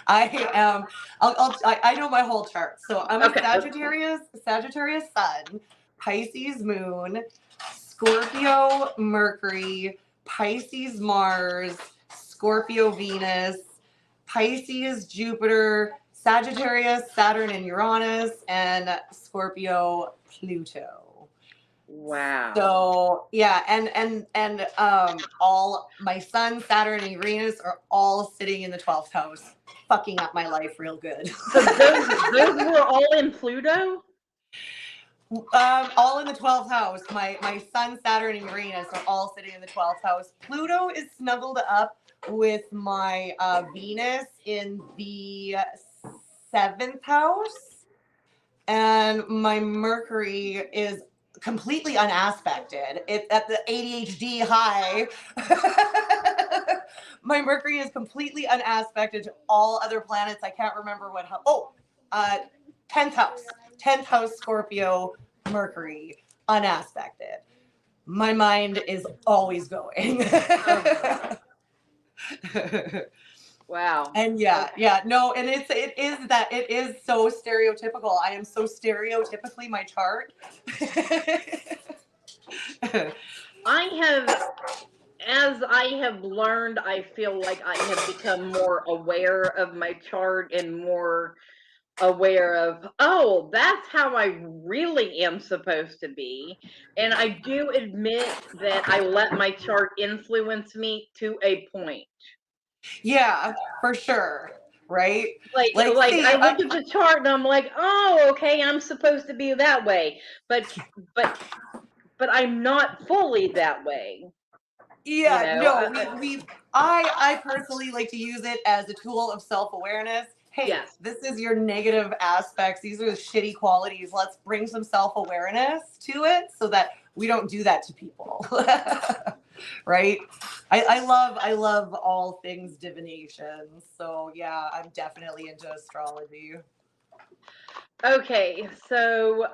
[SPEAKER 3] I am. I know my whole chart. So I'm
[SPEAKER 2] Okay.
[SPEAKER 3] a Sagittarius Sun, Pisces Moon, Scorpio Mercury, Pisces Mars, Scorpio Venus, Pisces Jupiter, Sagittarius Saturn and Uranus, and Scorpio Pluto.
[SPEAKER 2] Wow.
[SPEAKER 3] So yeah, and all my Sun, Saturn, and Uranus are all sitting in the 12th house, fucking up my life real good.
[SPEAKER 2] So those were all in Pluto?
[SPEAKER 3] All in the 12th house. My Sun, Saturn, and Uranus are all sitting in the 12th house. Pluto is snuggled up with my Venus in the 7th house, and my Mercury is completely unaspected. It's at the ADHD high. My Mercury is completely unaspected to all other planets. I can't remember what house. 10th house. 10th house Scorpio Mercury unaspected. My mind is always going.
[SPEAKER 2] Wow.
[SPEAKER 3] And no, and it is so stereotypical. I am so stereotypically my chart.
[SPEAKER 2] As I have learned, I feel like I have become more aware of my chart and more aware of, oh, that's how I really am supposed to be. And I do admit that I let my chart influence me to a point.
[SPEAKER 3] Yeah, for sure. Right?
[SPEAKER 2] Like I look at the chart and I'm like, oh, okay, I'm supposed to be that way. But I'm not fully that way.
[SPEAKER 3] Yeah, no, I personally like to use it as a tool of self-awareness. Hey,
[SPEAKER 2] yes.
[SPEAKER 3] This is your negative aspects. These are the shitty qualities. Let's bring some self-awareness to it so that we don't do that to people. Right? I love all things divination. So yeah, I'm definitely into astrology.
[SPEAKER 2] Okay, so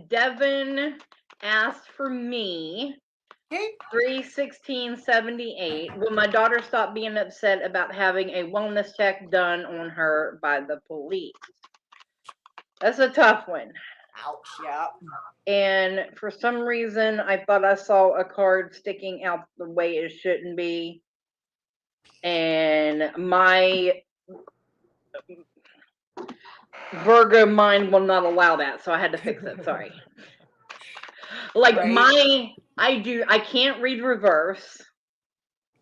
[SPEAKER 2] Devin asked for me. 3/16/78. Will my daughter stop being upset about having a wellness check done on her by the police? That's a tough one.
[SPEAKER 3] Ouch, yeah.
[SPEAKER 2] And for some reason, I thought I saw a card sticking out the way it shouldn't be. And my Virgo mind will not allow that, so I had to fix it. Sorry. Like right. I can't read reverse.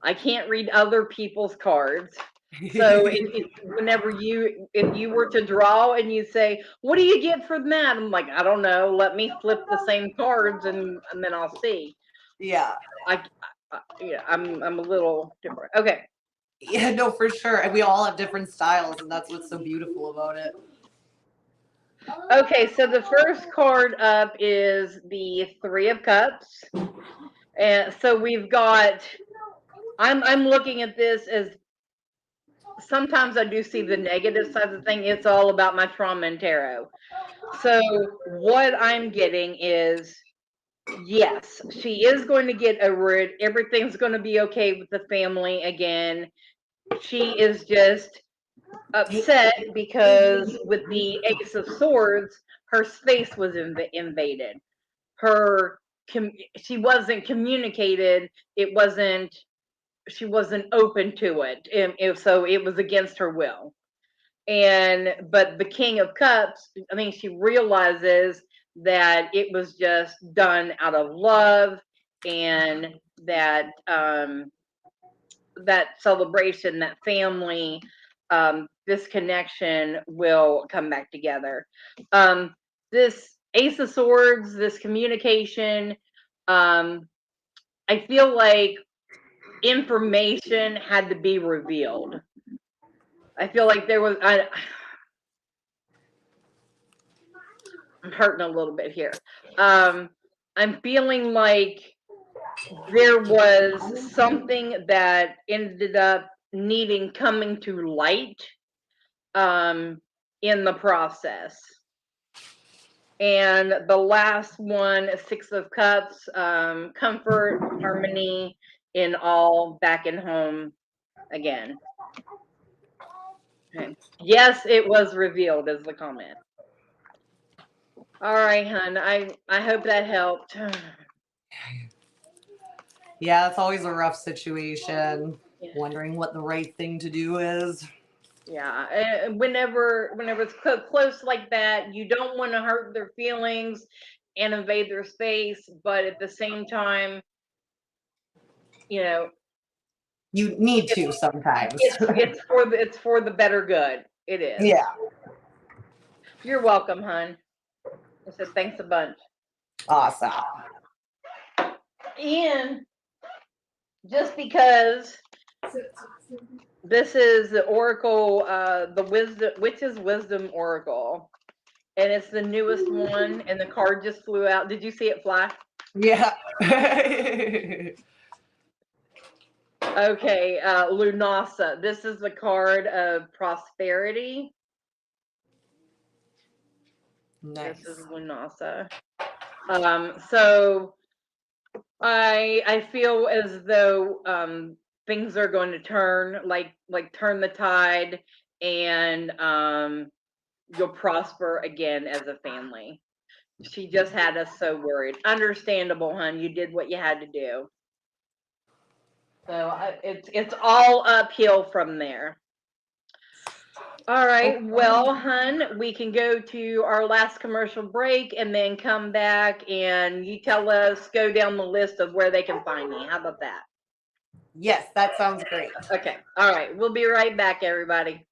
[SPEAKER 2] I can't read other people's cards. So if you were to draw and you say, what do you get for that? I'm like, I don't know. Let me flip the same cards and then I'll see.
[SPEAKER 3] Yeah.
[SPEAKER 2] I'm a little different. Okay.
[SPEAKER 3] Yeah, no, for sure. And we all have different styles, and that's what's so beautiful about it.
[SPEAKER 2] Okay, so the first card up is the Three of Cups. And so we've got, I'm looking at this as, sometimes I do see the negative side of the thing. It's all about my trauma and tarot. So what I'm getting is, yes, she is going to get over it. Everything's going to be okay with the family again. She is just upset because with the Ace of Swords, her space was invaded. She wasn't communicated. She wasn't open to it. So it was against her will. But the King of Cups, I mean, she realizes that it was just done out of love, and that that celebration, that family, this connection will come back together. this Ace of Swords, this communication, I feel like information had to be revealed. I feel like there was, I'm hurting a little bit here. I'm feeling like there was something that ended up needing coming to light in the process. And the last one, Six of Cups, comfort, harmony in all, back in home again. Okay. Yes, it was revealed, is the comment. All right, hon. I hope that helped.
[SPEAKER 3] Yeah, it's always a rough situation.
[SPEAKER 2] Yeah.
[SPEAKER 3] Wondering what the right thing to do is.
[SPEAKER 2] Yeah, whenever it's close like that, you don't want to hurt their feelings and invade their space, but at the same time, you know,
[SPEAKER 3] You need to sometimes.
[SPEAKER 2] it's for the better good. It is.
[SPEAKER 3] Yeah.
[SPEAKER 2] You're welcome, hon. I said thanks a bunch.
[SPEAKER 3] Awesome.
[SPEAKER 2] And just because this is the Oracle, the Witch's Wisdom Oracle, and it's the newest one, and the card just flew out. Did you see it fly?
[SPEAKER 3] Yeah.
[SPEAKER 2] Okay, Lunasa. This is the card of prosperity.
[SPEAKER 3] Nice.
[SPEAKER 2] This is Lunasa. So I feel as though things are going to turn, like turn the tide, and you'll prosper again as a family. She just had us so worried. Understandable, hon. You did what you had to do. So it's all uphill from there. All right. Well, hun, we can go to our last commercial break and then come back and you tell us, go down the list of where they can find me. How about that?
[SPEAKER 3] Yes, that sounds great.
[SPEAKER 2] Okay. All right. We'll be right back, everybody.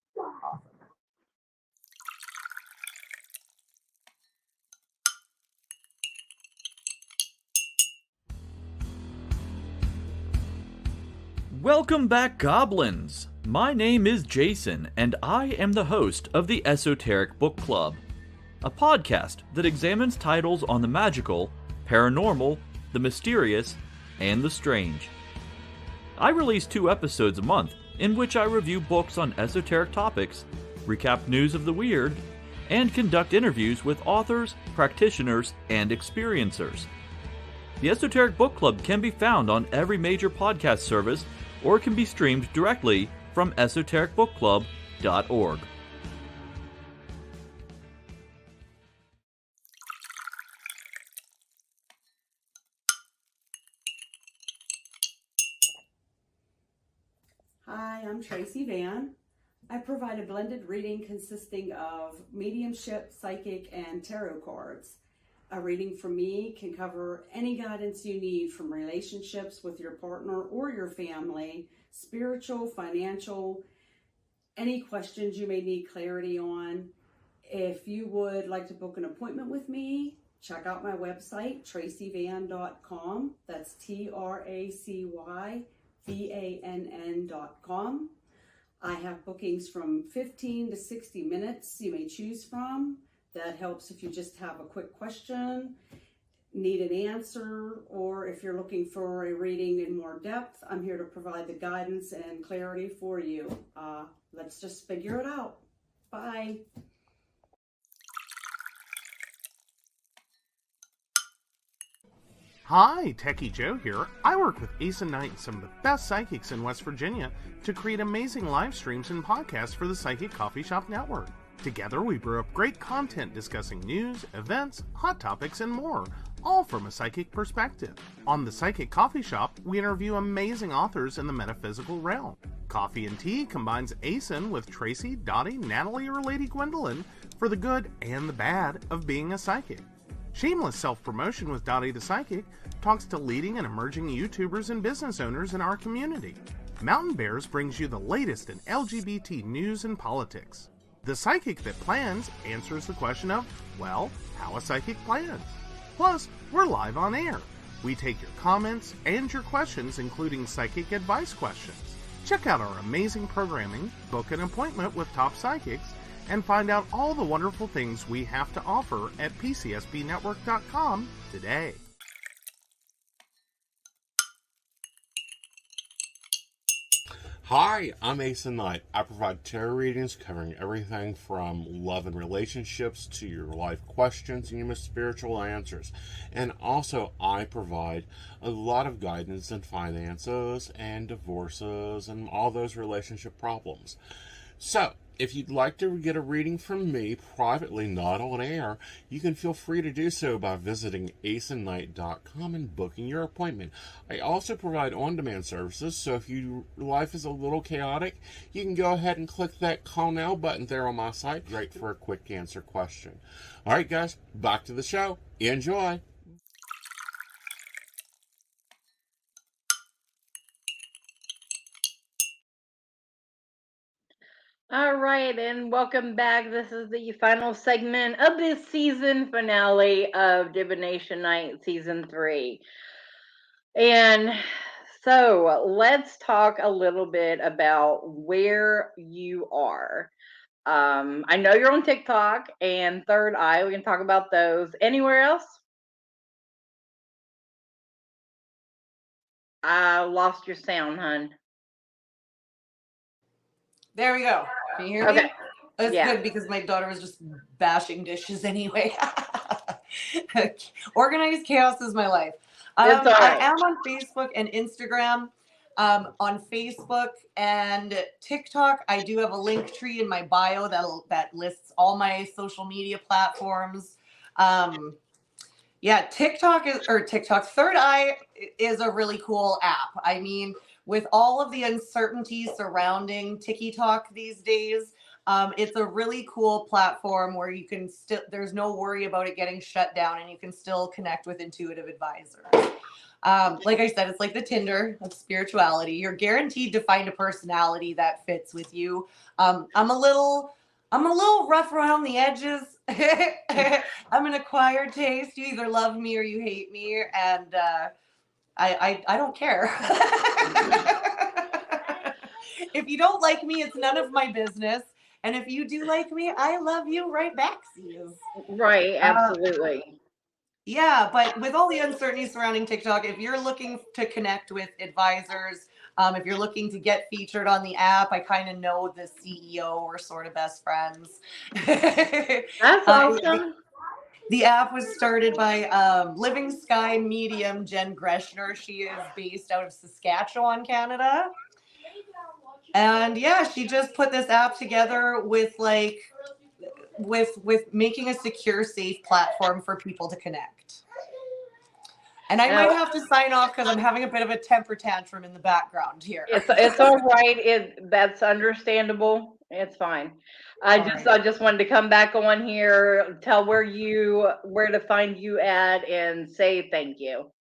[SPEAKER 7] Welcome back, Goblins! My name is Jason, and I am the host of the Esoteric Book Club, a podcast that examines titles on the magical, paranormal, the mysterious, and the strange. I release 2 episodes a month, in which I review books on esoteric topics, recap news of the weird, and conduct interviews with authors, practitioners, and experiencers. The Esoteric Book Club can be found on every major podcast service, or can be streamed directly from esotericbookclub.org.
[SPEAKER 8] Hi, I'm Tracy Van. I provide a blended reading consisting of mediumship, psychic, and tarot cards. A reading from me can cover any guidance you need from relationships with your partner or your family, spiritual, financial, any questions you may need clarity on. If you would like to book an appointment with me, check out my website, tracyvann.com. That's TracyVann.com. I have bookings from 15 to 60 minutes you may choose from. That helps if you just have a quick question, need an answer, or if you're looking for a reading in more depth, I'm here to provide the guidance and clarity for you. Let's just figure it out. Bye.
[SPEAKER 4] Hi, Techie Joe here. I work with Ace and Knight and some of the best psychics in West Virginia to create amazing live streams and podcasts for the Psychic Coffee Shop Network. Together, we brew up great content discussing news, events, hot topics, and more, all from a psychic perspective. On the Psychic Coffee Shop, we interview amazing authors in the metaphysical realm. Coffee and Tea combines ASIN with Tracy, Dottie, Natalie, or Lady Gwendolyn for the good and the bad of being a psychic. Shameless Self-Promotion with Dottie the Psychic talks to leading and emerging YouTubers and business owners in our community. Mountain Bears brings you the latest in LGBT news and politics. The Psychic That Plans answers the question of, Well, how a psychic plans. Plus, we're live on air. We take your comments and your questions, including psychic advice questions. Check out our amazing programming, book an appointment with top psychics, and find out all the wonderful things we have to offer at PCSBnetwork.com today.
[SPEAKER 9] Hi, I'm S3E7 Night. I provide tarot readings covering everything from love and relationships to your life questions and your most spiritual answers. And also, I provide a lot of guidance in finances and divorces and all those relationship problems. So, if you'd like to get a reading from me privately, not on air, you can feel free to do so by visiting acennight.com and booking your appointment. I also provide on-demand services, so if your life is a little chaotic, you can go ahead and click that call now button there on my site, right, for a quick answer question. All right, guys, back to the show. Enjoy.
[SPEAKER 2] All right, and welcome back. This is the final segment of this season finale of Divination Night Season 3. And so let's talk a little bit about where you are. I know you're on TikTok and Third Eye. We can talk about those. Anywhere else? I lost your sound, hun.
[SPEAKER 3] There we go. Can you hear
[SPEAKER 2] Okay.
[SPEAKER 3] me? That's
[SPEAKER 2] Yeah.
[SPEAKER 3] good because my daughter was just bashing dishes anyway. Organized chaos is my life.
[SPEAKER 2] It's all right.
[SPEAKER 3] I am on Facebook and Instagram. On Facebook and TikTok, I do have a link tree in my bio that lists all my social media platforms. TikTok Third Eye is a really cool app. I mean, with all of the uncertainty surrounding TikTok these days, it's a really cool platform where you can still, there's no worry about it getting shut down and you can still connect with intuitive advisors. Like I said, it's like the Tinder of spirituality. You're guaranteed to find a personality that fits with you. I'm a little rough around the edges. I'm an acquired taste. You either love me or you hate me, and I don't care. If you don't like me, it's none of my business. And if you do like me, I love you right back, Cs.
[SPEAKER 2] Right, absolutely.
[SPEAKER 3] Yeah, but with all the uncertainty surrounding TikTok, if you're looking to connect with advisors, if you're looking to get featured on the app, I kind of know the CEO. We're sort of best friends.
[SPEAKER 2] That's awesome.
[SPEAKER 3] The app was started by Living Sky medium Jen Greshner. She is based out of Saskatchewan, Canada. And yeah, she just put this app together with making a secure, safe platform for people to connect. And I might have to sign off because I'm having a bit of a temper tantrum in the background here.
[SPEAKER 2] It's all right. That's understandable. It's fine. I just wanted to come back on here, tell where to find you at, and say thank you.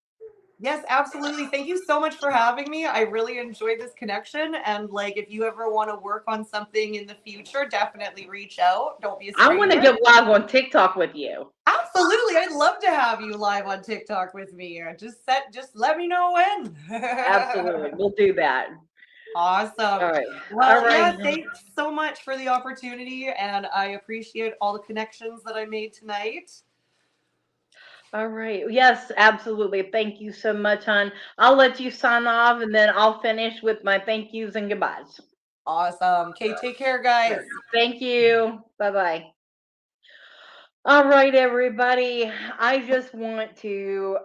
[SPEAKER 3] Yes, absolutely. Thank you so much for having me. I really enjoyed this connection. And if you ever want to work on something in the future, definitely reach out. Don't be a stranger.
[SPEAKER 2] I want to get live on TikTok with you.
[SPEAKER 3] Absolutely. I'd love to have you live on TikTok with me. Just let me know when.
[SPEAKER 2] Absolutely. We'll do that.
[SPEAKER 3] Awesome.
[SPEAKER 2] All right.
[SPEAKER 3] Well,
[SPEAKER 2] all right.
[SPEAKER 3] yeah, thanks so much for the opportunity. And I appreciate all the connections that I made tonight.
[SPEAKER 2] All right. Yes, absolutely. Thank you so much, hon. I'll let you sign off and then I'll finish with my thank yous and goodbyes.
[SPEAKER 3] Awesome. Okay, take care, guys.
[SPEAKER 2] Thank you. Bye-bye. All right, everybody. I just want to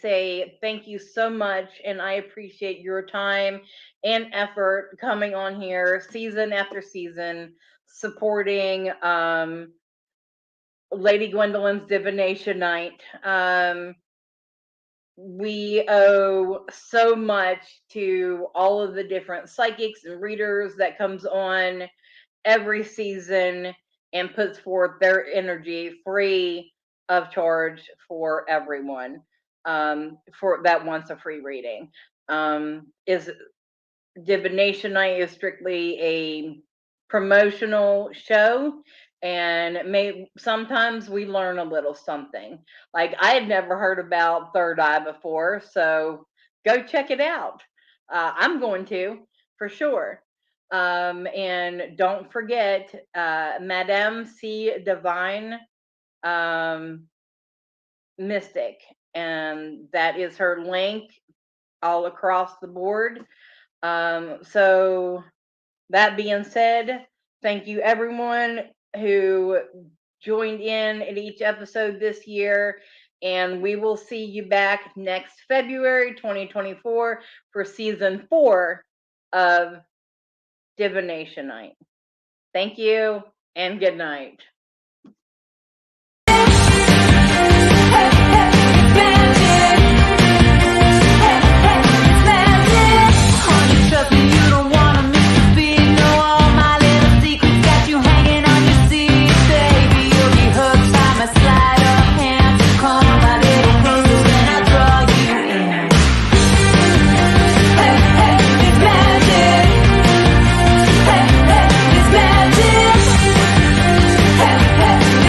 [SPEAKER 2] say thank you so much, and I appreciate your time and effort coming on here season after season, supporting Lady Gwendolyn's Divination Night. We owe so much to all of the different psychics and readers that comes on every season and puts forth their energy free of charge for everyone for that wants a free reading. Is Divination Night is strictly a promotional show, and sometimes we learn a little something. Like, I had never heard about third eye before, so go check it out. I'm going to, for sure. And don't forget, Madame C. Divine Mystic, and that is her link all across the board. So that being said, thank you everyone who joined in each episode this year, and we will see you back next February 2024 for season 4 of Divination Night. Thank you and good night.